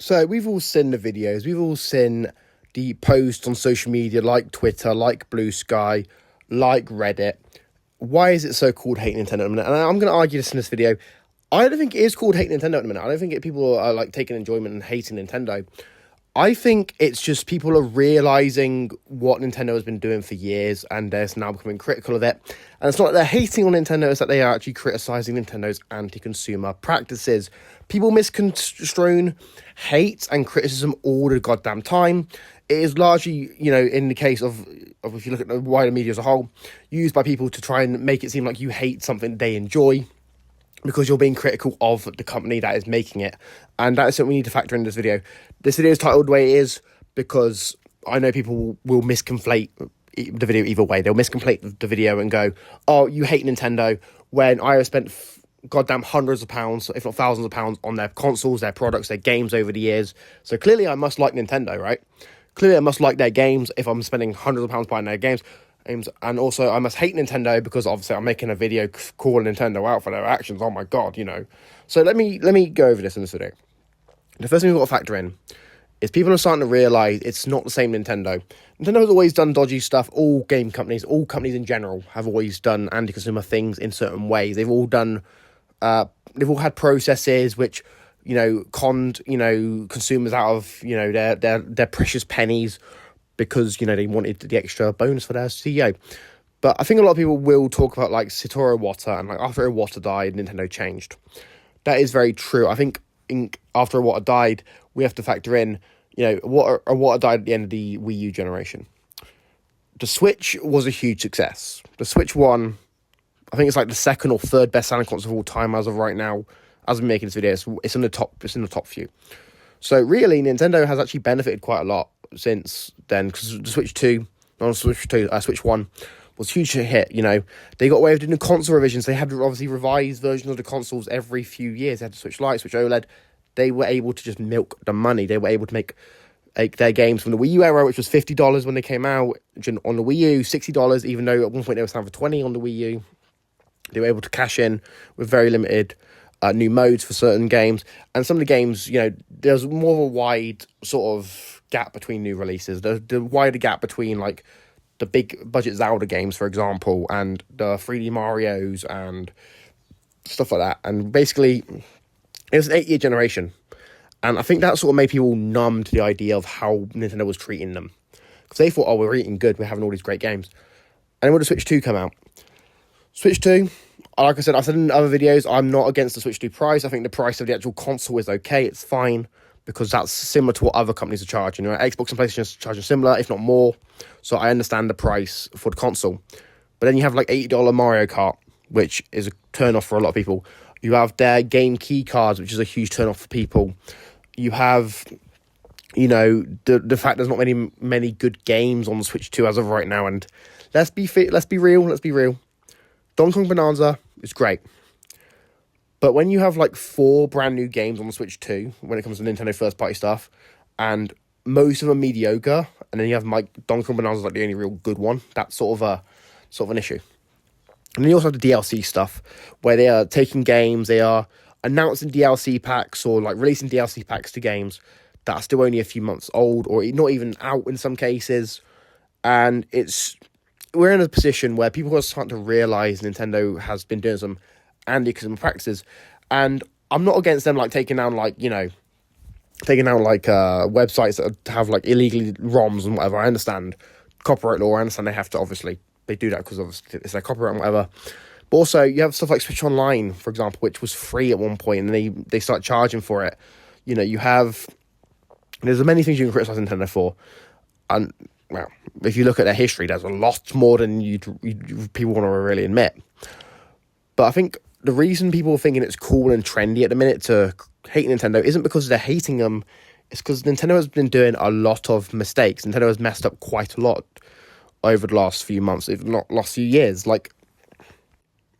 So we've all seen the videos, we've all seen the posts on social media like Twitter, like Blue Sky, like Reddit. Why is it so called hate Nintendo at the minute? And I'm going to argue this in this video. I don't think it is called hate Nintendo at the minute. I don't think people are like taking enjoyment and hating Nintendo. I think it's just people are realising what Nintendo has been doing for years and they're now becoming critical of it. And it's not that they're hating on Nintendo, it's that they are actually criticising Nintendo's anti-consumer practices. People misconstrue hate and criticism all the goddamn time. It is largely, in the case of if you look at the wider media as a whole, used by people to try and make it seem like you hate something they enjoy, because you're being critical of the company that is making it. And that is something we need to factor in this video. This video is titled the way it is because I know people will misconflate the video either way. They'll misconflate the video and go, oh, you hate Nintendo, when I have spent goddamn hundreds of pounds, if not thousands of pounds, on their consoles, their products, their games over the years. So clearly I must like Nintendo, right? Clearly I must like their games if I'm spending hundreds of pounds buying their games. And also, I must hate Nintendo because obviously I'm making a video calling Nintendo out for their actions. Oh my god, So let me go over this in this video. The first thing we've got to factor in is people are starting to realise it's not the same Nintendo. Nintendo has always done dodgy stuff. All game companies, all companies in general, have always done anti-consumer things in certain ways. They've all had processes which, conned, consumers out of, their precious pennies, because, they wanted the extra bonus for their CEO. But I think a lot of people will talk about, like, Satoru Iwata, and, like, after Iwata died, Nintendo changed. That is very true. I think after Iwata died, we have to factor in, Iwata died at the end of the Wii U generation. The Switch was a huge success. The Switch won, I think it's like the second or third best-selling console of all time as of right now. As I'm making this video, it's in the top few. So really, Nintendo has actually benefited quite a lot since then, because the Switch 1 was a huge hit. They got away with doing console revisions. They had obviously revised versions of the consoles every few years. They had to Switch Lite, Switch OLED. They were able to just milk the money. They were able to make their games from the Wii U era, which was $50 when they came out, on the Wii U, $60, even though at one point they were selling for $20 on the Wii U. They were able to cash in with very limited new modes for certain games. And some of the games, there's more of a wide sort of gap between new releases. The wider gap between, like, the big budget Zelda games, for example, and the 3D Marios and stuff like that. And basically, it was an 8-year generation. And I think that sort of made people numb to the idea of how Nintendo was treating them. Because they thought, oh, we're eating good, we're having all these great games. And then when the Switch 2 come out, Switch 2, like I said in other videos, I'm not against the Switch 2 price. I think the price of the actual console is okay, it's fine, because that's similar to what other companies are charging. Xbox and PlayStation are charging similar, if not more. So I understand the price for the console. But then you have like $80 Mario Kart, which is a turn-off for a lot of people. You have their game key cards, which is a huge turn-off for people. You have, the fact there's not many good games on the Switch 2 as of right now. And let's be real. Donkey Kong Bonanza is great. But when you have like 4 brand new games on the Switch 2, when it comes to Nintendo first party stuff, and most of them are mediocre, and then you have Donkey Kong Bonanza like the only real good one, that's sort of an issue. And then you also have the DLC stuff, where they are taking games, they are announcing DLC packs, or like releasing DLC packs to games that are still only a few months old, or not even out in some cases. And we're in a position where people are starting to realise Nintendo has been doing some anti-consumer practices, and I'm not against them taking down websites that have like illegally ROMs and whatever. I understand copyright law. I understand they have to, obviously they do that because obviously it's their copyright and whatever. But also you have stuff like Switch Online, for example, which was free at one point, and they start charging for it. There's many things you can criticise Nintendo for, and well, if you look at their history, there's a lot more than people want to really admit. But I think the reason people are thinking it's cool and trendy at the minute to hate Nintendo isn't because they're hating them. It's because Nintendo has been doing a lot of mistakes. Nintendo has messed up quite a lot over the last few months, if not last few years. Like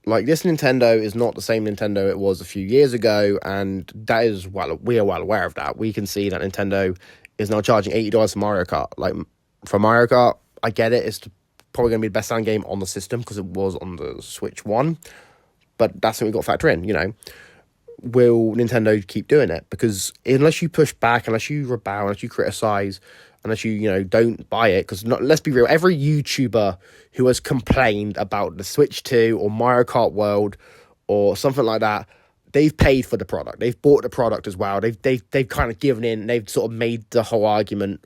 this Nintendo is not the same Nintendo it was a few years ago, and that is, well, we are well aware of that. We can see that Nintendo is now charging $80 for Mario Kart. For Mario Kart, I get it, it's probably going to be the best-selling game on the system because it was on the Switch 1, but that's what we've got to factor in, will Nintendo keep doing it? Because unless you push back, unless you rebel, unless you criticize, unless you don't buy it, because let's be real, every YouTuber who has complained about the Switch 2 or Mario Kart World or something like that, they've paid for the product. They've bought the product as well. They've kind of given in. They've sort of made the whole argument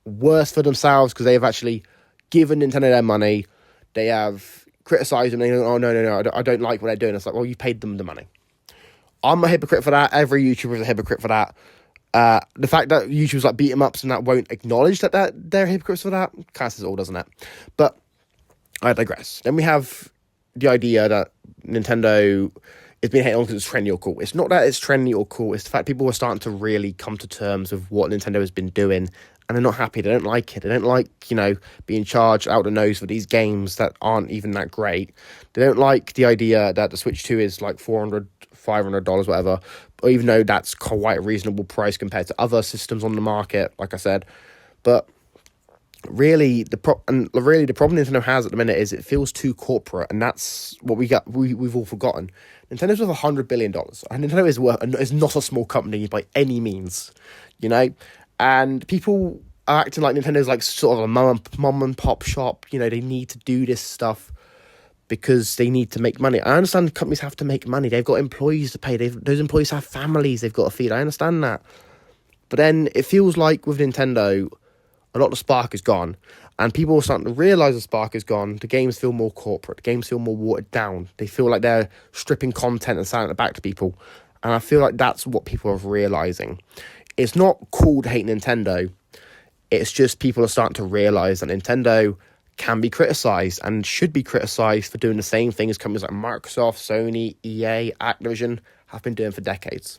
worse for themselves because they've actually given Nintendo their money. They have criticized them. They go, oh, no, I don't like what they're doing. It's like, well, you paid them the money. I'm a hypocrite for that. Every YouTuber is a hypocrite for that. The fact that YouTubers like beat 'em ups and that won't acknowledge that they're hypocrites for that kind of says it all, doesn't it? But I digress. Then we have the idea that Nintendo is being hated on because it's trendy or cool. It's not that it's trendy or cool. It's the fact people are starting to really come to terms with what Nintendo has been doing, and they're not happy. They don't like it. They don't like, being charged out the nose for these games that aren't even that great. They don't like the idea that the Switch 2 is like $400, $500, whatever, or even though that's quite a reasonable price compared to other systems on the market, like I said. But really, the problem Nintendo has at the minute is it feels too corporate, and that's what we've all forgotten. Nintendo's worth $100 billion, and Nintendo is not a small company by any means, and people are acting like Nintendo's like sort of a mom and pop shop. They need to do this stuff because they need to make money. I understand companies have to make money. They've got employees to pay. Those employees have families they've got to feed. I understand that. But then it feels like with Nintendo, a lot of the spark is gone. And people are starting to realise the spark is gone. The games feel more corporate. The games feel more watered down. They feel like they're stripping content and selling it back to people. And I feel like that's what people are realising. It's not cool to hate Nintendo. It's just people are starting to realise that Nintendo can be criticised and should be criticised for doing the same thing as companies like Microsoft, Sony, EA, Activision have been doing for decades.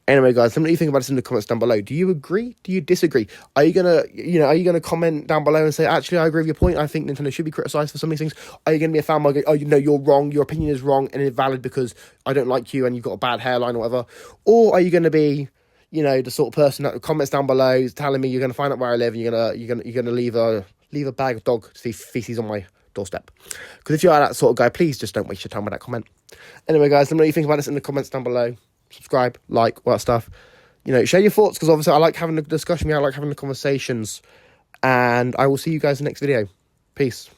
Anyway, guys, let me know what you think about this in the comments down below. Do you agree? Do you disagree? Are you gonna comment down below and say, actually, I agree with your point. I think Nintendo should be criticised for some of these things. Are you gonna be a fan? Oh, you're wrong. Your opinion is wrong and invalid because I don't like you and you've got a bad hairline or whatever. Or are you gonna be, the sort of person that comments down below telling me you're gonna find out where I live and you're gonna leave a bag of dog feces on my doorstep? Because if you are that sort of guy, please just don't waste your time with that comment. Anyway, guys, let me know what you think about this in the comments down below. Subscribe, like, all that stuff. Share your thoughts, because obviously I like having the discussion. I like having the conversations. And I will see you guys in the next video. Peace.